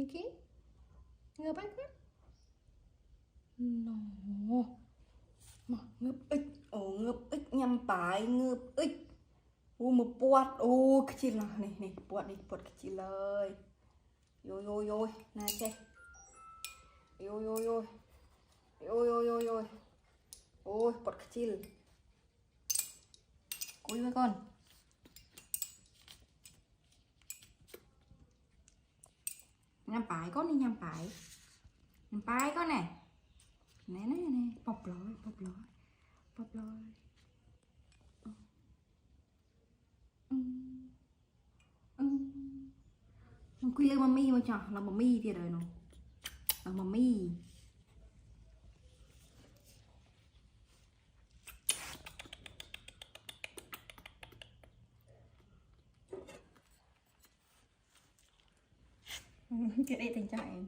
Mickey ngợp anh quá no mà ngợp ích ngợp ích nhằm bài ngợp ích một bọt cái gì là này bọt cái gì lời yo nè che yo ôi bọt cái gì cúi với con nhằm bài con đi nhằm bài con này nè bọc lói quy lên mami mà chọn là mami thì đời nó là mami cái đây tình trạng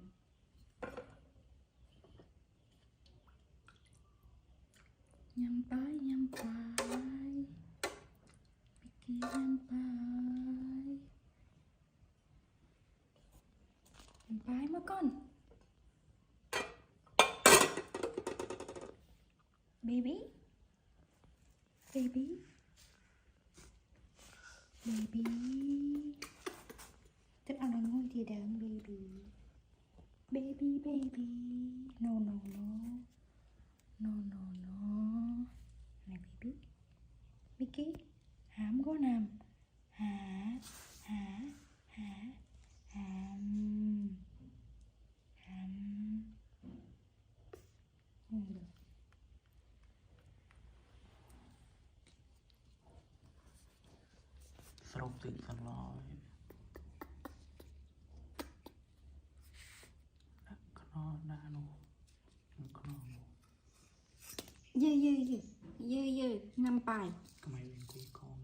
nhằm bài Mickey nhằm bài mà con baby thích ăn bánh ngôi thì đáng baby no này baby Mickey hám có nằm hám không được srop tịnh phần lòi nó nano nó dê ngâm bài cái máy bên cuối con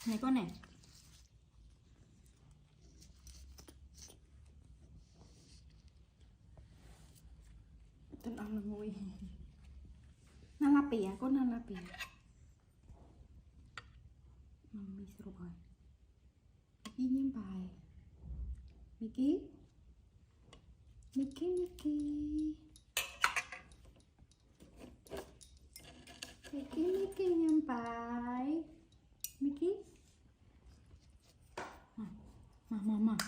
này con này tên ông là ngồi nó là bìa con nó là bìa mami sửa bài Mickey nhắm bài Mickey nhắm bài Mickey mà vô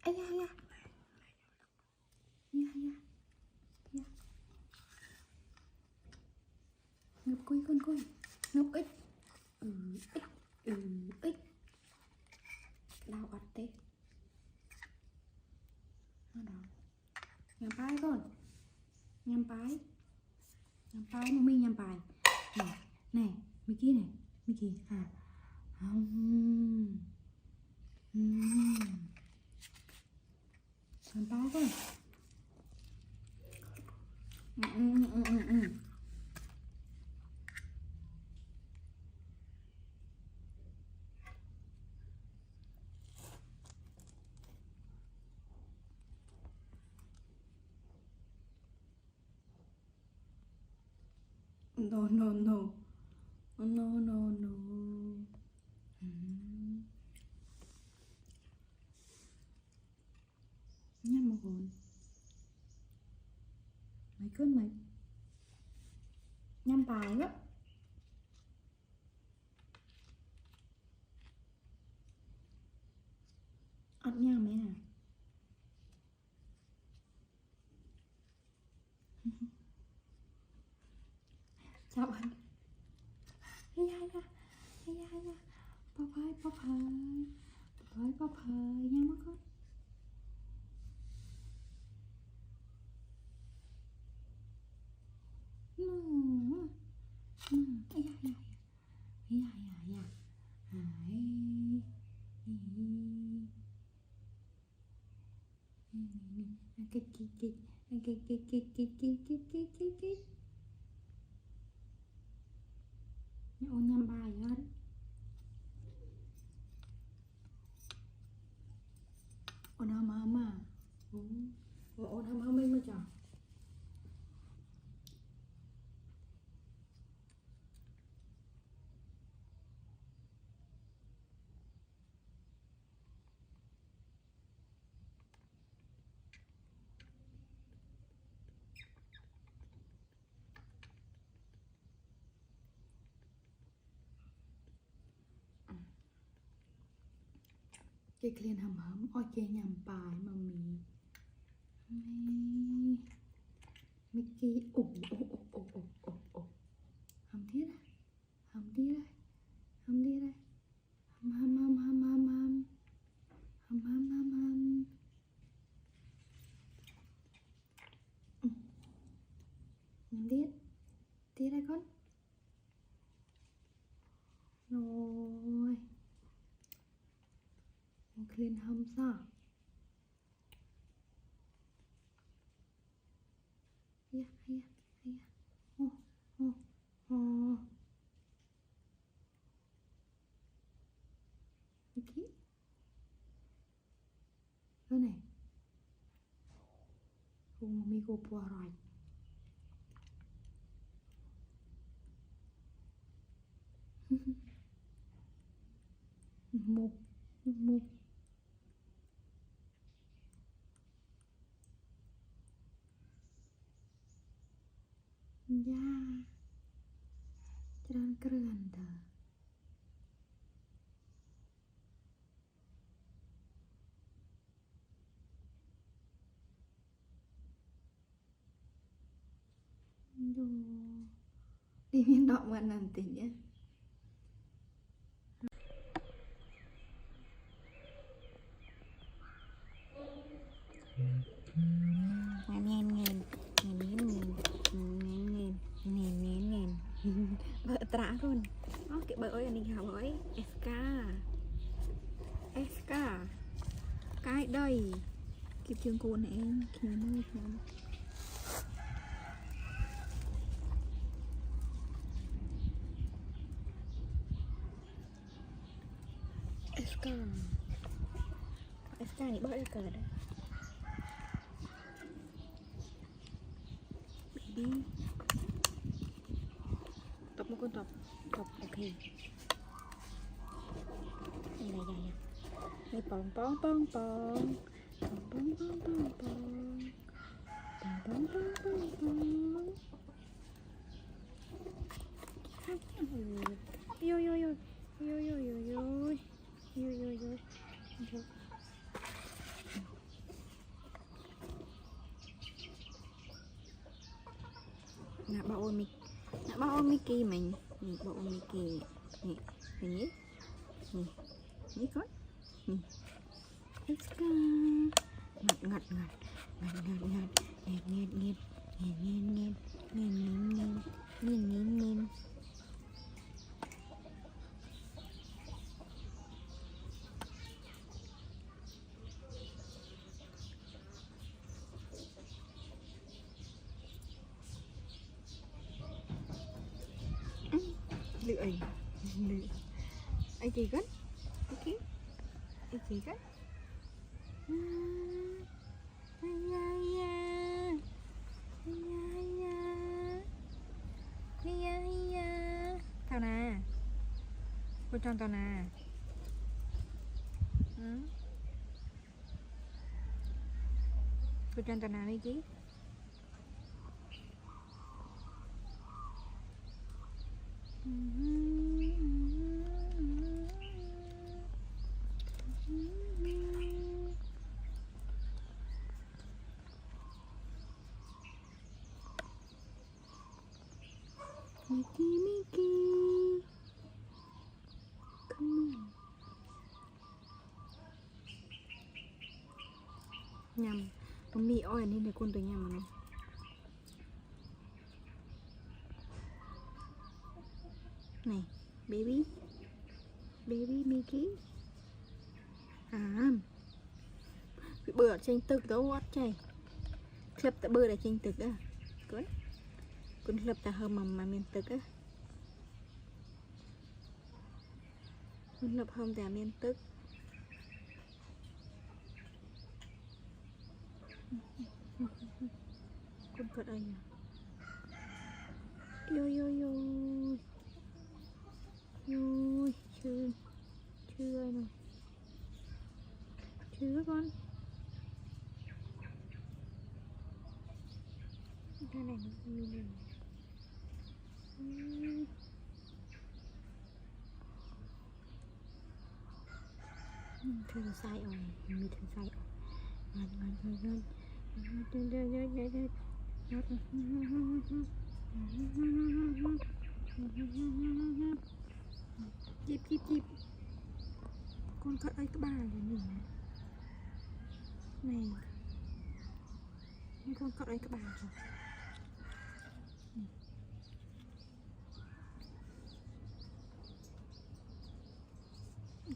ai ya ngập cùi con ngập ích ích đau ắt tê nó đó nhằm bài con nhằm bài mami nhằm bài này Mickey à nhằm bài con no nhắm một hồn mấy cơn mấy nhắm bài quá ăn nhắm mấy nè chào anh hay bóp hơi nhắm mắt con cái ô nhâm bài hết ô nào mà ô nào mà mình mới chọn cái liền hầm ôi cái nhầm bài mà mi kia hầm thiết à hầm đi đây hầm đi đây con rồi lên hầm sao ya Mickey lo này mi go bùa rồi một ya jalan keren dah đi miền Đông mà nanti ya vợ trả luôn cái bờ ơi anh hào ơi SK cái đây kịp trường cô này em kìa nơi không SK này bớt cờ đấy baby tập một con tập ok này này bong yo nè bao ôm Mickey mình nè bao ôm Mickey nè nhí coi nè SK ngặt nghe lưỡi ai gì gắt ok ai gì gắt tao nè cô tròn tao nè cô tròn tao nè đi chứ Mickey come on nhầm mì oi nên để con tôi nhầm mà này này baby Mickey bị bữa trênตึก đó what chạy clip ta bữa là trênตึก á con clip ta hôm mà miềnตึกá มันlập hôngแต่miền tức con cất anh à yo yo yo yo chưa chưa ai nào chưa con cái này nó như này thằng sai rồi mình thằng sai rồi ngon ngon ngon ngon chip chip chip con cất ấy các bà là gì này con cất ấy các bà rồi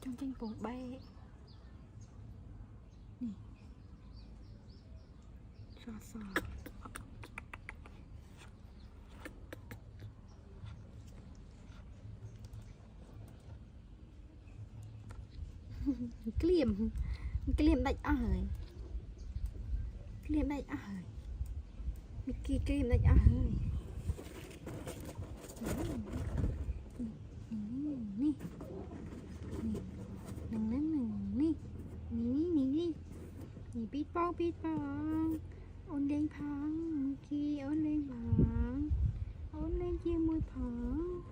trong tranh phố bay nè xò xò cái liềm đạch ơi cái liềm đạch ơi Mickey cái liềm đạch ơi nè bít bong ôn lên phong kia ôn lên bóng ôn lên chia môi phóng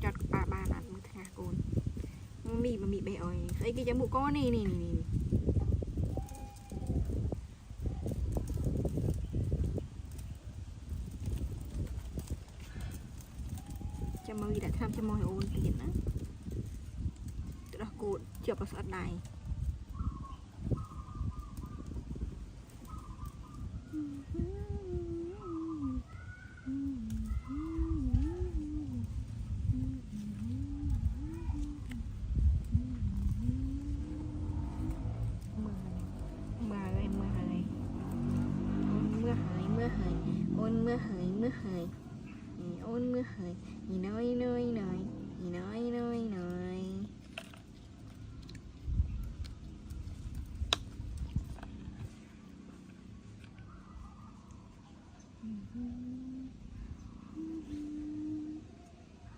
chọt bà ăn một thằng cồn mì bè ơi ấy cái chấm mũ con này chấm mì đã tham chấm mồi ôn tiền á tụi nó cồn chụp vào sọt này ôn mưa hời nhìn nói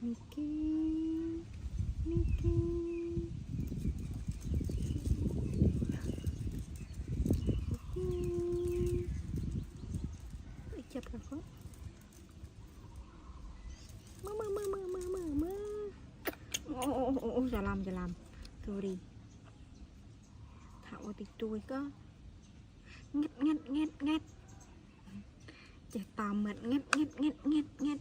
Mickey chụp rồi không mơ giờ làm thôi đi thảo thì tôi có ngét trẻ tòm mệt ngét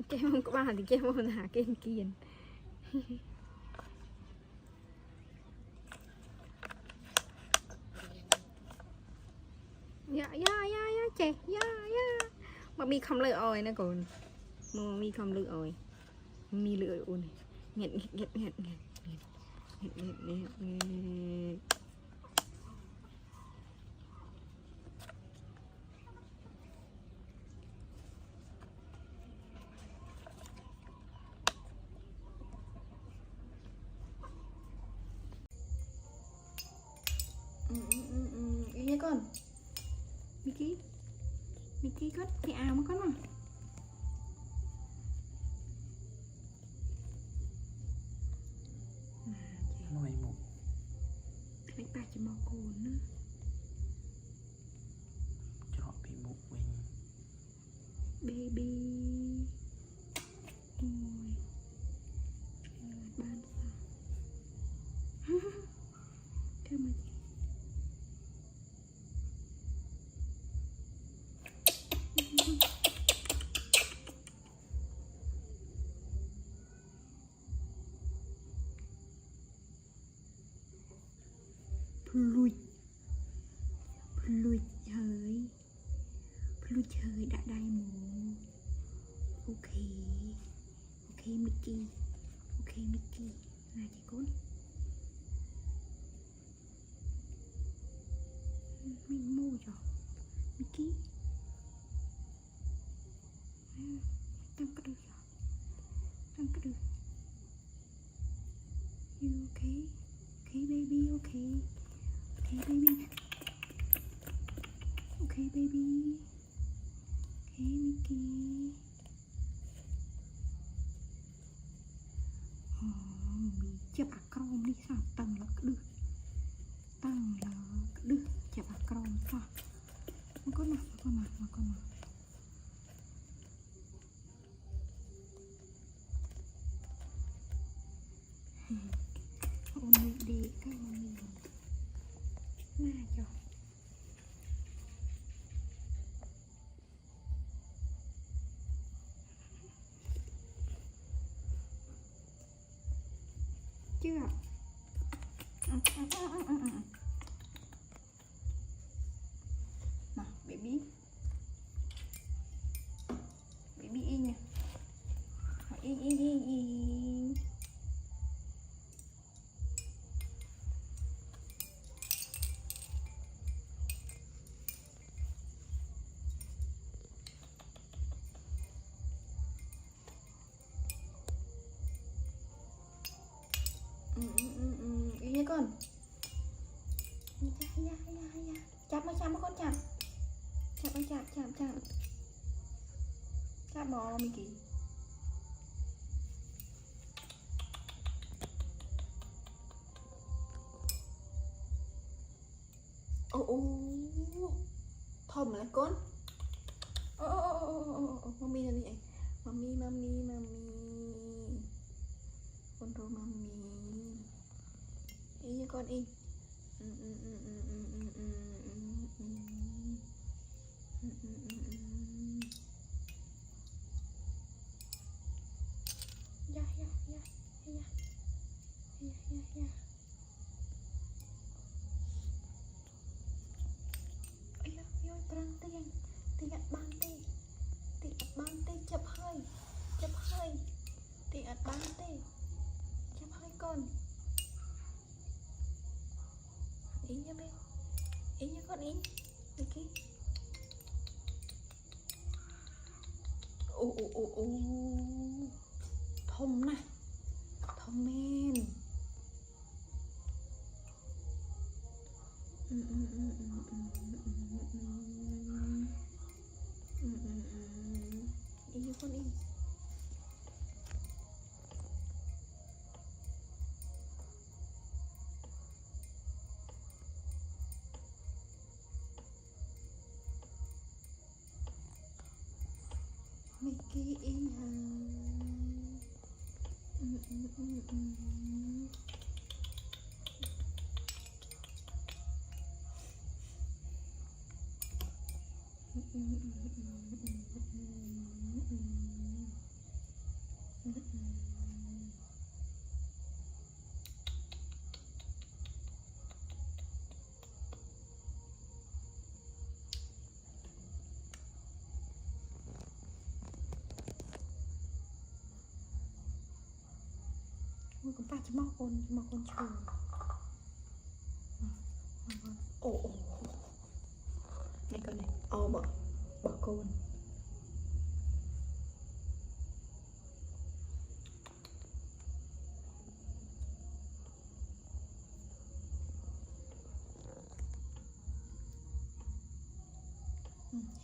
Cái không có bà thì cái không là kiên kiên dạ trẻ mà mi không lựa ơi nó còn mi không lựa ơi mi lựa ôn nghẹn ý nhé con Mickey cất cái áo mà con mà nuôi một cái bà chỉ màu cồn nữa cho bị một mình baby ôi ban sao thế mà Mickey. Ok Mickey. Là chị cún. Mình mua rồi. Mickey. Tăng cái được rồi. Tăng cái được. You okay? Okay baby, okay. Okay baby. Okay baby. Okay Mickey. Mình chụp acron đi sao tầng là cái được. Tầng là cái được. Chụp acron sao. Mà con nào. Ôn đi cái mà mình na cho. Chưa. Nào baby. Baby in nha. In. Yên nha con. Chạm mà con chạm. Chạm mò Mickey. Thòm lại con. Mami là gì vậy? Mami. Con rồi mami. Ý nha con in. Ya. Ôi prang tiền ban tê chập hơi tiền ban tê chập hơi con ý nha bé ý nha con ý ok thông này thông men ý nha con ý Mickey in con ba chỉ mò con chuồn này con này bỏ côn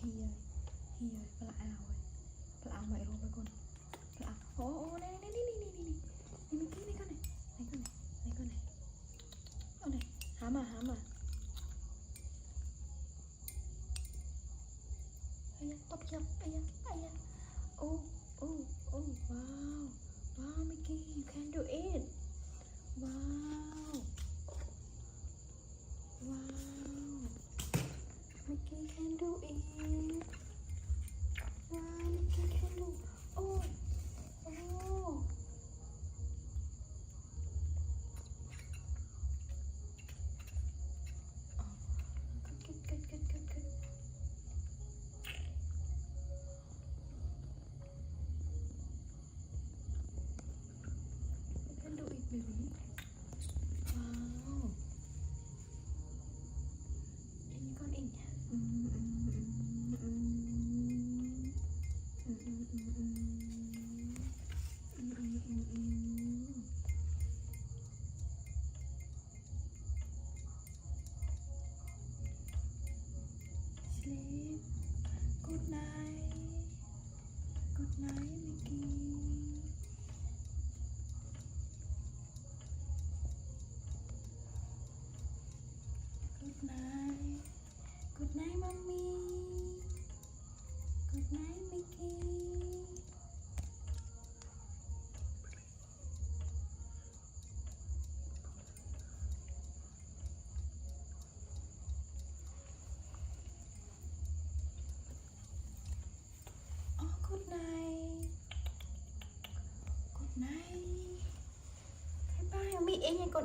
hi ơi là ao vậy rồi con là này này mình kia này con này hám à tóc chập oh wow Mickey you can do it wow Mickey can do it wow Mickey can do oh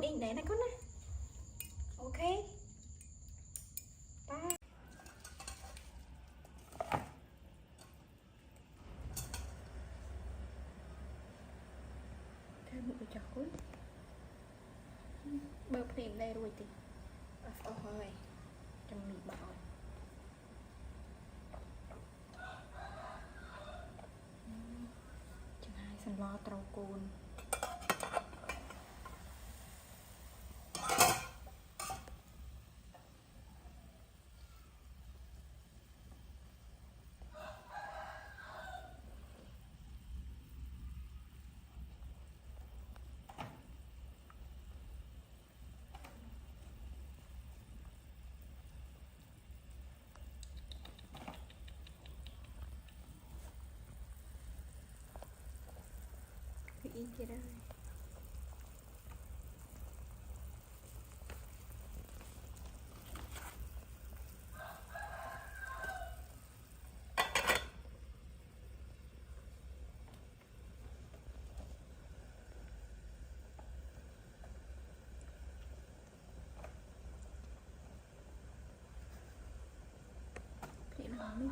con in để này con nè. Ok. Bye. Thêm một chọc cuối. Bơ phèn đây rồi thì. Ôi. Trong mì bò. Chẳng hai sân lo trâu côn. In kia đây. Thì nó mình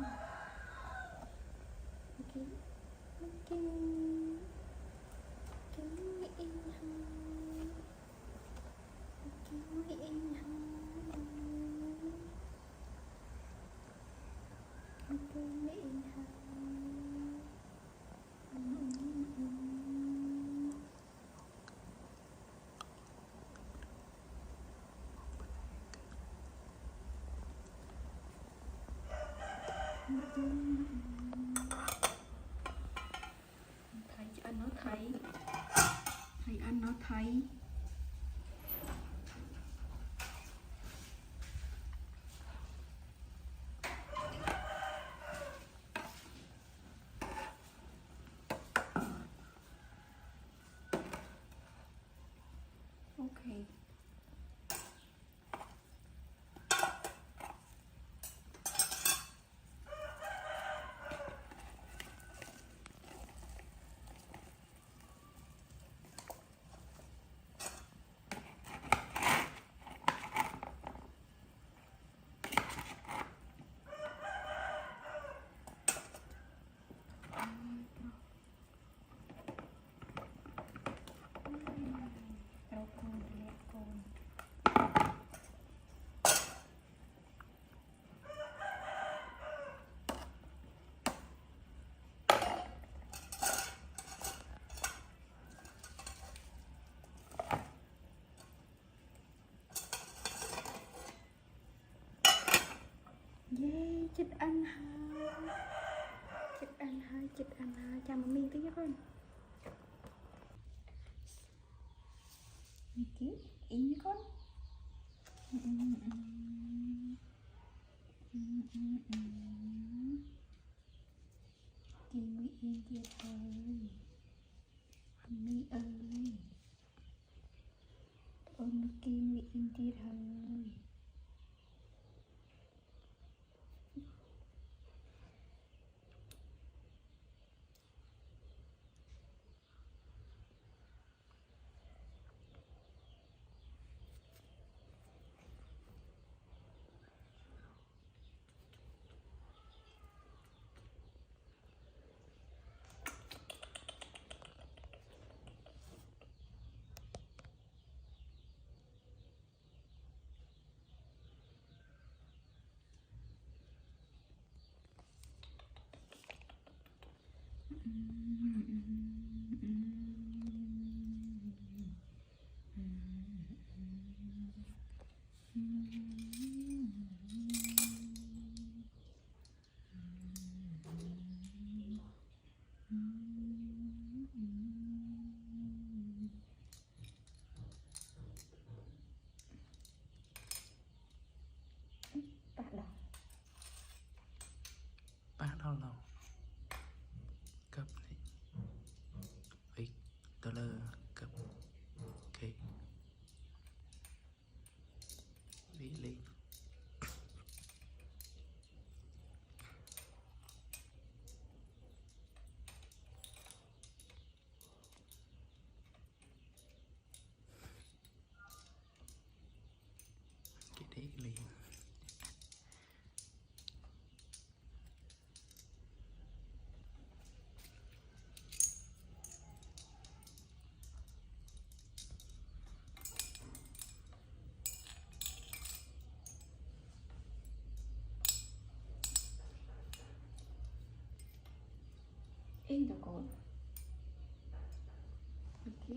thấy cho anh nó thấy anh nó thấy. Ok. Yeah, chích ăn hai cho mami tí nhá con. Tí in con. Kiwi in kia thôi. Mami ơi. Ôm kiwi in kia thôi. Bác đâu lâu cấp này $8 cấp ok lý lý in được con ok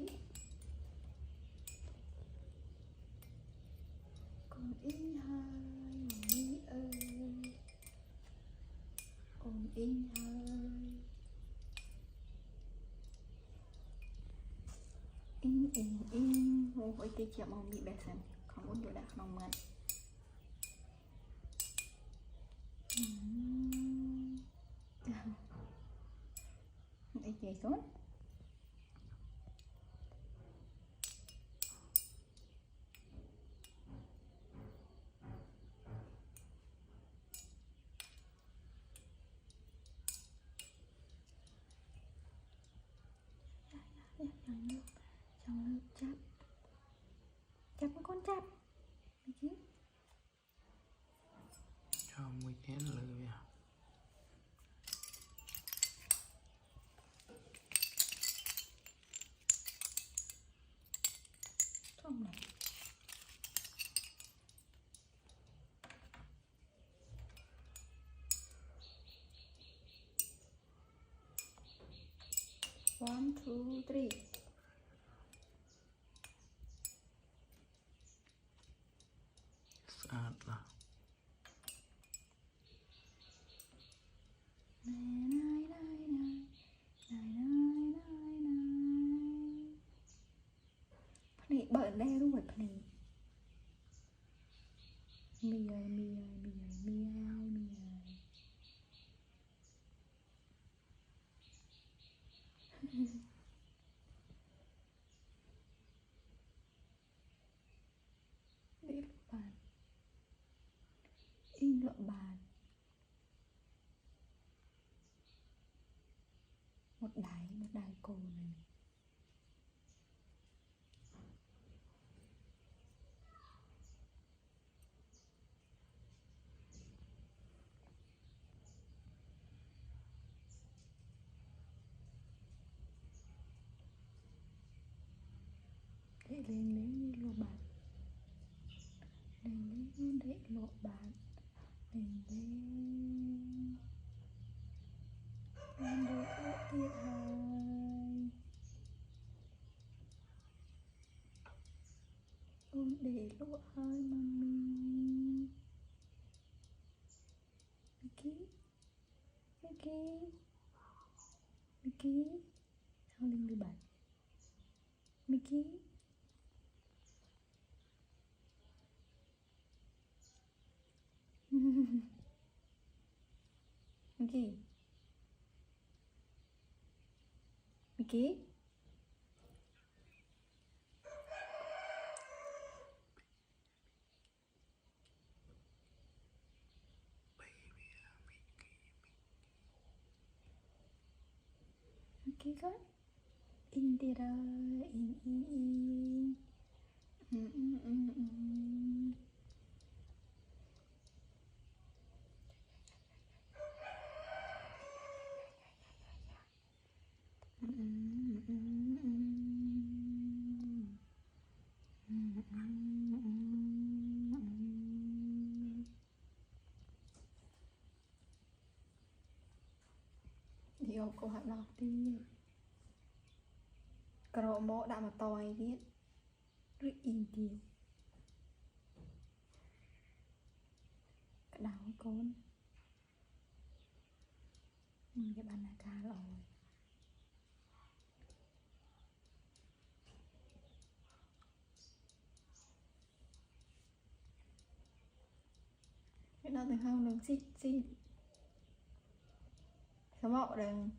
con in hai mi ơi con in hai in ôi cái chậm mong bị bẹt xem không muốn được đã không ngại ấy chơi tốt trong nước chắp chắp con chắp chứ cho mùi chén lười à. không này one two three Sạt là này bận đây đúng rồi này mì ơi mì ơi mì ơi mì ơi mì ơi đi lụa bàn in lụa bàn một đài cổ này để lên lấy lụa bàn lên lấy để lụa bàn lên lên lên để lụa tiệt hai ôm để lụa hai mami Mickey Mickey Mickey sao lên đi bạn Mickey Mickey Mickey Mickey con in đi ra in điều câu hỏi đầu tiên cờ mộ đã mà tòi viết rồi in tiền cái đảo con cái bàn là ca rồi cái nào thì không được xin sao mạo đừng